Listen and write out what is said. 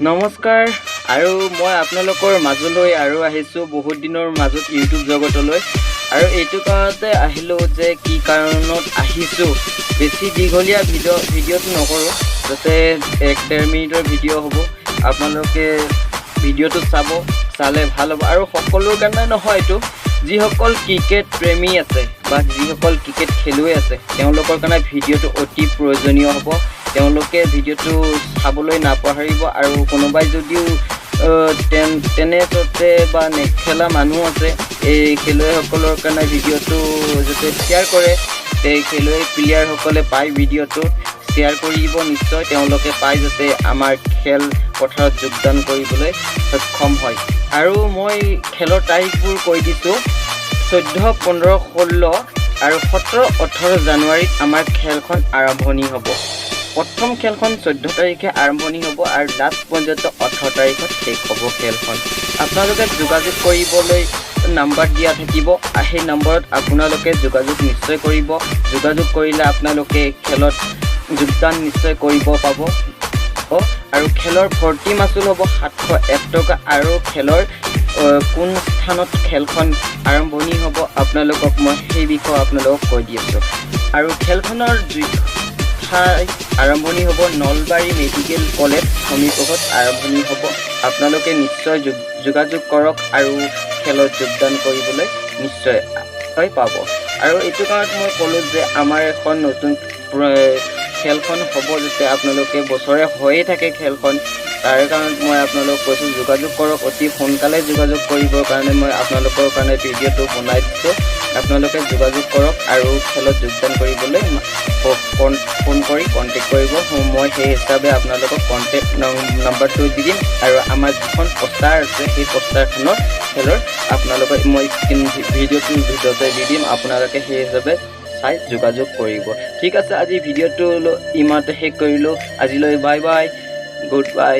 নমস্কাৰ আৰু মই আপোনালোকৰ মাজলৈ আৰু আহিছোঁ বহুত দিনৰ মাজত ইউটিউব জগতলৈ আৰু এইটো কাৰণতে আহিলোঁ যে কি কাৰণত আহিছোঁ বেছি দীঘলীয়া ভিডিঅ'টো নকৰোঁ যাতে 1-1.5 মিনিটৰ ভিডিঅ' হ'ব আপোনালোকে ভিডিঅ'টো চালে ভাল হ'ব আৰু সকলোৰ কাৰণে নহয় এইটো যিসকল ক্ৰিকেট প্ৰেমী আছে বা যিসকল ক্ৰিকেট খেলুৱৈ আছে তেওঁলোকৰ কাৰণে ভিডিঅ'টো অতি প্ৰয়োজনীয় হ'ব তেওঁলোকে ভিডিঅ'টো চাবলৈ নাপাহৰিব আৰু কোনোবাই যদিও তেনেতে বা নেখেলা মানুহ আছে এই খেলুৱৈসকলৰ কাৰণে ভিডিঅ'টো যাতে শ্বেয়াৰ কৰে এই খেলুৱৈ প্লেয়াৰসকলে পায় ভিডিঅ'টো শ্বেয়াৰ কৰিব নিশ্চয় তেওঁলোকে পায় যাতে আমাৰ খেল পথাৰত যোগদান কৰিবলৈ সক্ষম হয় আৰু মই খেলৰ তাৰিখবোৰ কৈ দিছোঁ 14, 15, 16 আৰু 17-18 জানুৱাৰীত আমাৰ খেলখন আৰম্ভণি হ'ব প্ৰথম খেলখন 14 তাৰিখে আৰম্ভণি হ'ব আৰু লাষ্ট পৰ্যন্ত 18 তাৰিখত শেষ হ'ব খেলখন আপোনালোকে যোগাযোগ কৰিবলৈ নাম্বাৰ দিয়া থাকিব সেই নম্বৰত আপোনালোকে যোগাযোগ নিশ্চয় কৰিব যোগাযোগ কৰিলে আপোনালোকে খেলত যোগদান নিশ্চয় কৰিব পাব আৰু খেলৰ ভৰ্তি মাচুল হ'ব 701 টকা আৰু খেলৰ কোন স্থানত খেলখন আৰম্ভণি হ'ব আপোনালোকক মই সেই বিষয়ে আপোনালোকক কৈ দি আছোঁ আৰু খেলখনৰ আৰম্ভণি হ'ব নলবাৰী মেডিকেল কলেজ সমীপত আৰম্ভণি হ'ব আপোনালোকে নিশ্চয় যোগাযোগ কৰক আৰু খেলত যোগদান কৰিবলৈ নিশ্চয় পাব আৰু এইটো কাৰণত মই ক'লোঁ যে আমাৰ এখন নতুন খেলখন হ'ব যাতে আপোনালোকে বছৰে হৈয়ে থাকে খেলখন তাৰ কাৰণত মই আপোনালোকক কৈছোঁ যোগাযোগ কৰক অতি সোনকালে যোগাযোগ কৰিবৰ কাৰণে মই আপোনালোকৰ কাৰণে ভিডিঅ'টো বনাই দিছোঁ আপোনালোকে যোগাযোগ কৰক আৰু খেলত যোগদান কৰিবলৈ ফোন কৰি কণ্টেক্ট কৰিব মই সেই হিচাপে আপোনালোকক কণ্টেক্ট নাম্বাৰটো দি দিম আৰু আমাৰ যিখন পোষ্টাৰ আছে সেই পোষ্টাৰখনৰ খেলৰ আপোনালোকে মই ভিডিঅ'টোৰ ভিতৰতে দি দিম আপোনালোকে সেই হিচাপে চাই যোগাযোগ কৰিব ঠিক আছে আজি ভিডিঅ'টো ইমানতে শেষ কৰিলোঁ আজিলৈ বাই বাই গুড বাই